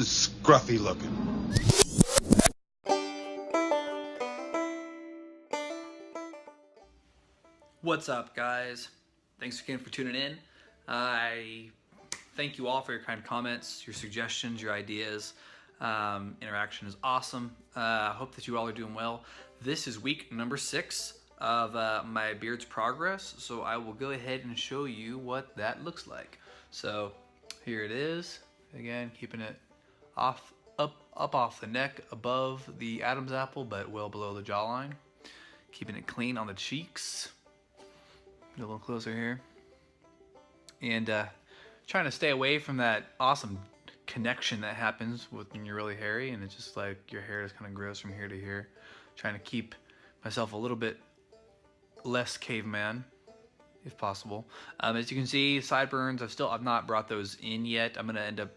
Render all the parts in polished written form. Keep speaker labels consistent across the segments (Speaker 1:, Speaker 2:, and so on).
Speaker 1: scruffy looking.
Speaker 2: What's up, guys? Thanks again for tuning in. I thank you all for your kind comments, your suggestions, your ideas. Interaction is awesome. I hope that you all are doing well. This is week number 6 of my beard's progress, so I will go ahead and show you what that looks like. So here it is. Again, keeping it up off the neck, above the Adam's apple, but well below the jawline. Keeping it clean on the cheeks. A little closer here. And trying to stay away from that awesome connection that happens when you're really hairy, and it's just like your hair just kind of grows from here to here. Trying to keep myself a little bit less caveman, if possible. As you can see, sideburns, I've not brought those in yet. I'm gonna end up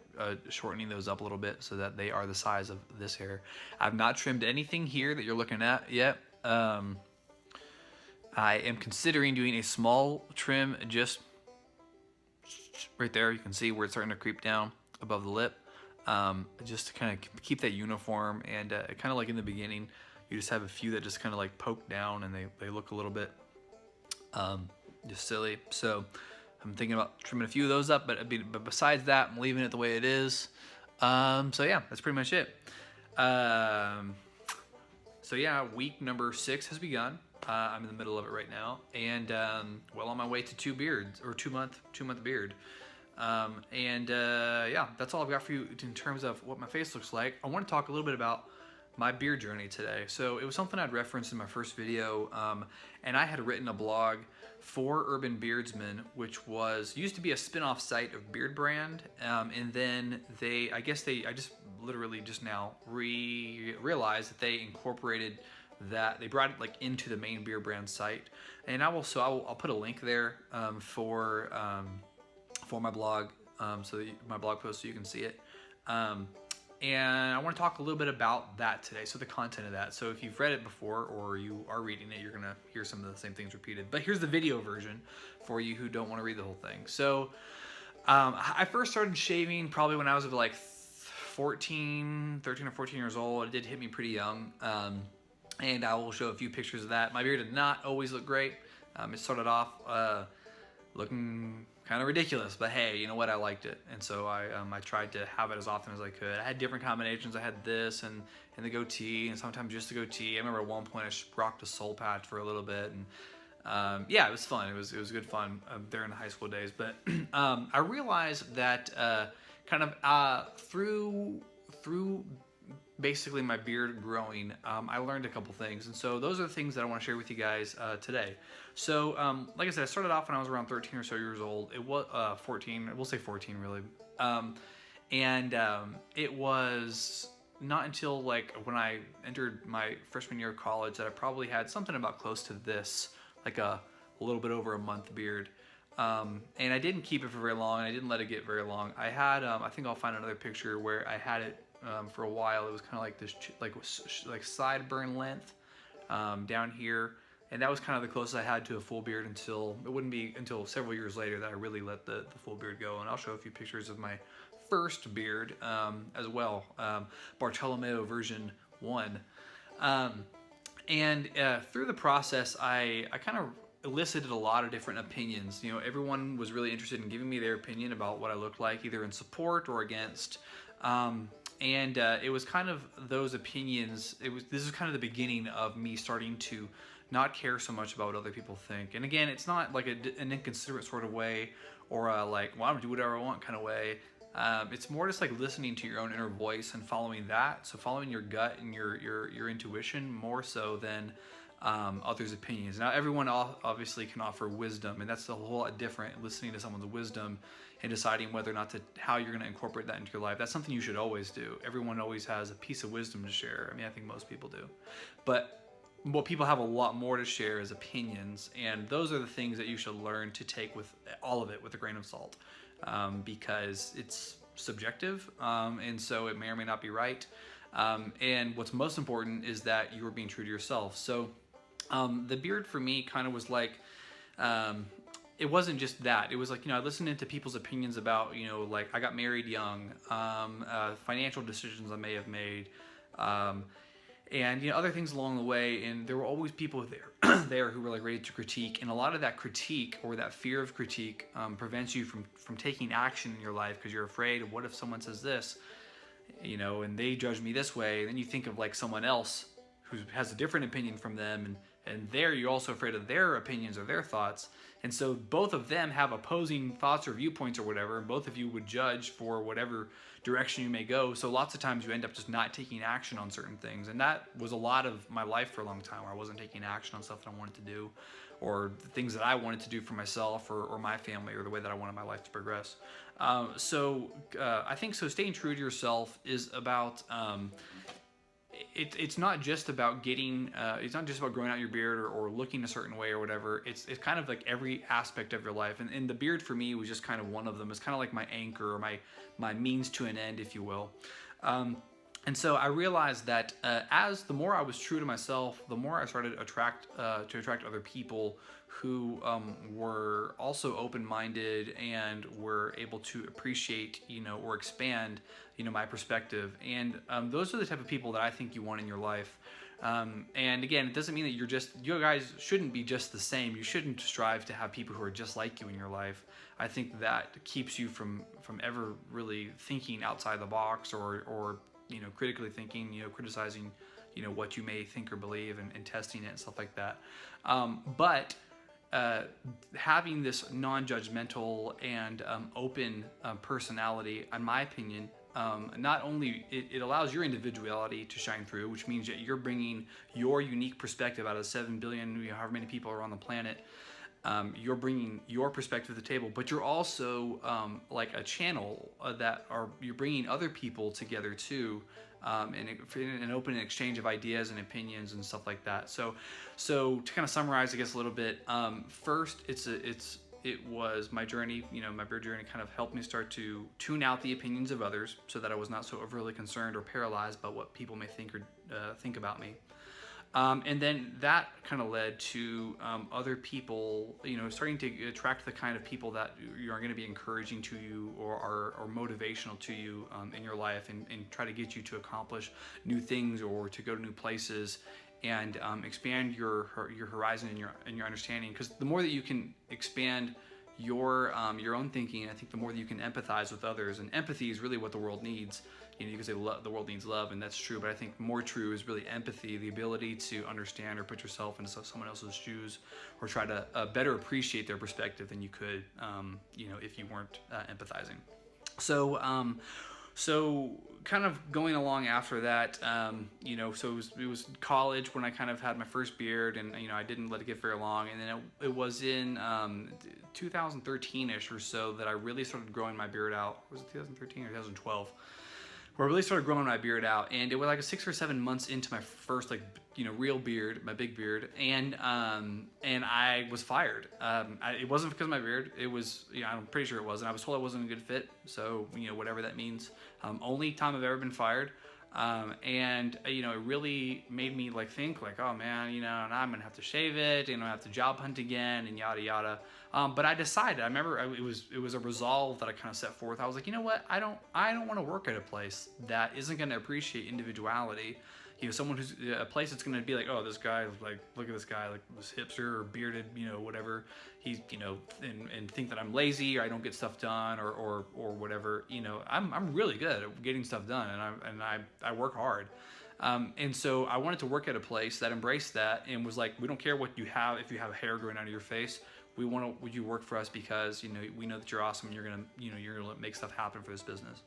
Speaker 2: shortening those up a little bit so that they are the size of this hair. I've not trimmed anything here that you're looking at yet. I am considering doing a small trim just right there. You can see where it's starting to creep down above the lip, just to kind of keep that uniform, and kind of like in the beginning, you just have a few that just kind of like poke down and they look a little bit just silly. So I'm thinking about trimming a few of those up, but besides that, I'm leaving it the way it is. So yeah, that's pretty much it. So yeah, week number 6 has begun. I'm in the middle of it right now, and well on my way to 2 beards, or 2-month beard. Yeah, that's all I've got for you in terms of what my face looks like. I want to talk a little bit about my beard journey today. So it was something I'd referenced in my first video, and I had written a blog for Urban Beardsman, which used to be a spin-off site of Beard Brand, and then I just literally just now realized that they incorporated that, they brought it like into the main Beard Brand site, and I'll put a link there for my blog, my blog post, so you can see it. And I want to talk a little bit about that today, so the content of that. So if you've read it before or you are reading it, you're gonna hear some of the same things repeated. But here's the video version for you who don't want to read the whole thing. So I first started shaving probably when I was like 13 or 14 years old. It did hit me pretty young. And I will show a few pictures of that. My beard did not always look great. It started off looking kind of ridiculous, but hey, you know what? I liked it, and so I tried to have it as often as I could. I had different combinations. I had this and the goatee, and sometimes just the goatee. I remember at one point I rocked a soul patch for a little bit, and yeah, it was fun. It was good fun there in the high school days. But I realized that kind of through basically my beard growing, I learned a couple things, and so those are the things that I want to share with you guys today. So like I said, I started off when I was around 13 or so years old. It was 14, we'll say 14 really, and it was not until like when I entered my freshman year of college that I probably had something about close to this, like a little bit over a month beard. And I didn't keep it for very long, and I didn't let it get very long. I had I think I'll find another picture where I had it for a while. It was kind of like this like sideburn length down here, and that was kind of the closest I had to a full beard until it wouldn't be until several years later that I really let the full beard go. And I'll show a few pictures of my first beard as well, Bartolomeo version 1. And through the process, I kind of elicited a lot of different opinions. You know, everyone was really interested in giving me their opinion about what I looked like, either in support or against. And it was kind of those opinions. This is kind of the beginning of me starting to not care so much about what other people think. And again, it's not like an inconsiderate sort of way, or a like, well, I'm gonna do whatever I want kind of way. It's more just like listening to your own inner voice and following that. So following your gut and your intuition more so than others' opinions. Now, everyone obviously can offer wisdom, and that's a whole lot different. Listening to someone's wisdom and deciding whether or not how you're going to incorporate that into your life. That's something you should always do. Everyone always has a piece of wisdom to share. I mean, I think most people do. But what people have a lot more to share is opinions, and those are the things that you should learn to take with all of it with a grain of salt, because it's subjective, and so it may or may not be right. And what's most important is that you're being true to yourself. So the beard for me kind of was like, it wasn't just that. It was like, I listened into people's opinions about, like I got married young, financial decisions I may have made, and other things along the way. And there were always people there there who were like ready to critique, and a lot of that critique or that fear of critique prevents you from taking action in your life, because you're afraid of, what if someone says this, and they judge me this way. And then you think of like someone else who has a different opinion from them, and there you're also afraid of their opinions or their thoughts. And so both of them have opposing thoughts or viewpoints or whatever, and both of you would judge for whatever direction you may go. So lots of times you end up just not taking action on certain things. And that was a lot of my life for a long time, where I wasn't taking action on stuff that I wanted to do, or the things that I wanted to do for myself or my family, or the way that I wanted my life to progress. I think so staying true to yourself is about... It's not just about getting, it's not just about growing out your beard or looking a certain way or whatever. It's kind of like every aspect of your life. And the beard for me was just kind of one of them. It's kind of like my anchor, or my means to an end, if you will. And so I realized that as the more I was true to myself, the more I started to attract other people who were also open-minded and were able to appreciate, or expand, my perspective. And those are the type of people that I think you want in your life. And again, it doesn't mean that you guys shouldn't be just the same. You shouldn't strive to have people who are just like you in your life. I think that keeps you from ever really thinking outside the box, or critically thinking, criticizing, what you may think or believe, and testing it and stuff like that. But having this non-judgmental and open personality, in my opinion, not only it allows your individuality to shine through, which means that you're bringing your unique perspective out of 7 billion, however many people are on the planet. You're bringing your perspective to the table, but you're also like a channel you're bringing other people together too, in an open exchange of ideas and opinions and stuff like that. So to kind of summarize, I guess, a little bit, first, it was my journey, my beard journey kind of helped me start to tune out the opinions of others, so that I was not so overly concerned or paralyzed by what people may think or think about me. And then that kind of led to other people, starting to attract the kind of people that are going to be encouraging to you, or are motivational to you in your life, and try to get you to accomplish new things, or to go to new places, and expand your horizon and your understanding. Because the more that you can expand your own thinking, I think the more that you can empathize with others. And empathy is really what the world needs. You can say the world needs love, and that's true, but I think more true is really empathy, the ability to understand or put yourself into someone else's shoes, or try to better appreciate their perspective than you could, if you weren't empathizing. So kind of going along after that, so it was college when I kind of had my first beard, and I didn't let it get very long, and then it was in 2013-ish or so that I really started growing my beard out. Was it 2013 or 2012? Where I really started growing my beard out, and it was like 6 or 7 months into my first real beard, my big beard, and I was fired. It wasn't because of my beard. It was, I'm pretty sure it wasn't. I was told I wasn't a good fit, so whatever that means. Only time I've ever been fired. And it really made me think oh man, now I'm gonna have to shave it, I have to job hunt again, and yada yada. But I decided, I remember it was a resolve that I kind of set forth. I was like, you know what, I don't want to work at a place that isn't going to appreciate individuality. Someone who's a place that's going to be like, oh, this guy, look at this guy, this hipster or bearded, whatever. He's, and think that I'm lazy, or I don't get stuff done, or whatever. I'm really good at getting stuff done, and I work hard. And so I wanted to work at a place that embraced that and was like, we don't care what you have. If you have hair growing out of your face, would you work for us, because we know that you're awesome, and you're gonna make stuff happen for this business.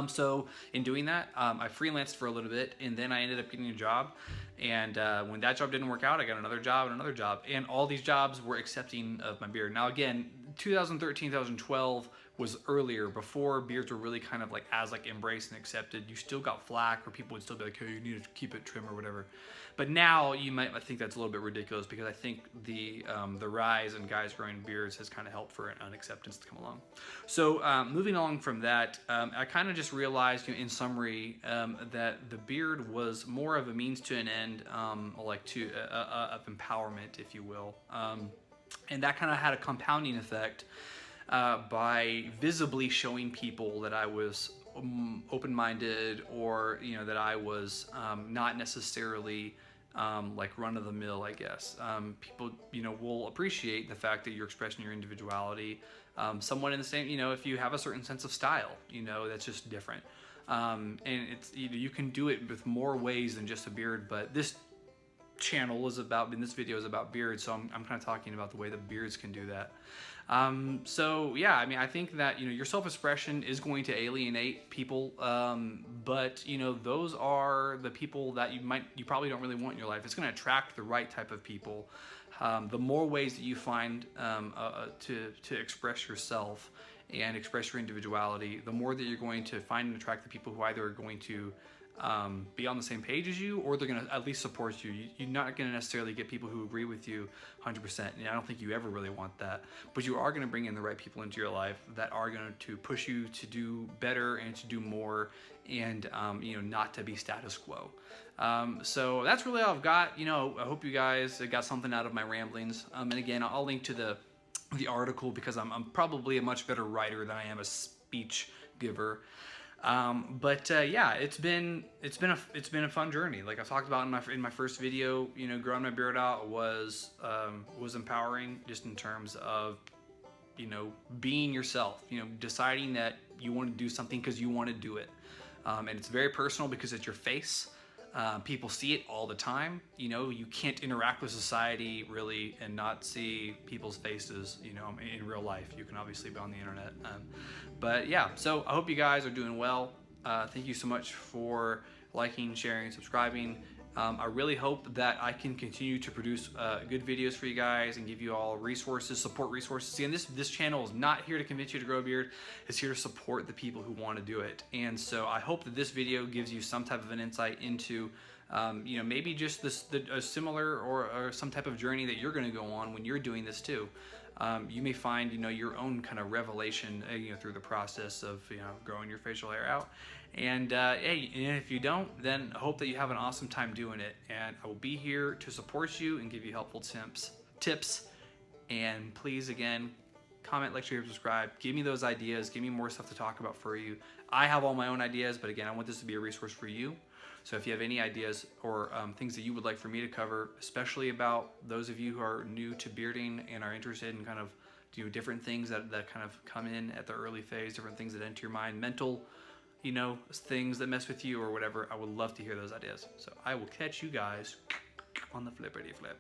Speaker 2: So in doing that, I freelanced for a little bit, and then I ended up getting a job. And when that job didn't work out, I got another job and another job, and all these jobs were accepting of my beard. Now again, 2013, 2012 was earlier, before beards were really kind of as embraced and accepted. You still got flack, or people would still be like, hey, you need to keep it trim or whatever. But now you might think that's a little bit ridiculous, because I think the rise in guys growing beards has kind of helped for an acceptance to come along. So moving along from that, I kind of just realized, in summary, that the beard was more of a means to an end, of empowerment, if you will. And that kind of had a compounding effect by visibly showing people that I was open-minded, or that I was not necessarily like run-of-the-mill, I guess. People will appreciate the fact that you're expressing your individuality. Someone in the same, if you have a certain sense of style, that's just different. And it's you can do it with more ways than just a beard, but this channel is about, in this video is about beards, so I'm kind of talking about the way that beards can do that. So yeah, I mean, I think that your self-expression is going to alienate people, but those are the people that you probably don't really want in your life. It's going to attract the right type of people. The more ways that you find to express yourself and express your individuality, the more that you're going to find and attract the people who either are going to be on the same page as you, or they're going to at least support you. You're not going to necessarily get people who agree with you 100%. And I don't think you ever really want that. But you are going to bring in the right people into your life that are going to push you to do better and to do more, and not to be status quo. So that's really all I've got. I hope you guys got something out of my ramblings. And again, I'll link to the article, because I'm probably a much better writer than I am a speech giver. Yeah, it's been a fun journey. Like I talked about in my first video, growing my beard out was empowering, just in terms of being yourself, deciding that you want to do something because you want to do it. And it's very personal because it's your face. People see it all the time. You can't interact with society really and not see people's faces, in real life. You can obviously be on the internet. But yeah, so I hope you guys are doing well. Thank you so much for liking, sharing, subscribing. I really hope that I can continue to produce good videos for you guys and give you all resources, support resources. Again, this channel is not here to convince you to grow a beard. It's here to support the people who want to do it. And so I hope that this video gives you some type of an insight into maybe just a similar or some type of journey that you're going to go on when you're doing this too. You may find your own kind of revelation through the process of growing your facial hair out. And hey, and if you don't, then I hope that you have an awesome time doing it. And I will be here to support you and give you helpful tips. And please, again, comment, like, share, subscribe. Give me those ideas. Give me more stuff to talk about for you. I have all my own ideas, but again, I want this to be a resource for you. So if you have any ideas or things that you would like for me to cover, especially about those of you who are new to bearding and are interested in kind of different things that kind of come in at the early phase, different things that enter your mind, mental, things that mess with you or whatever, I would love to hear those ideas. So I will catch you guys on the flippity flip.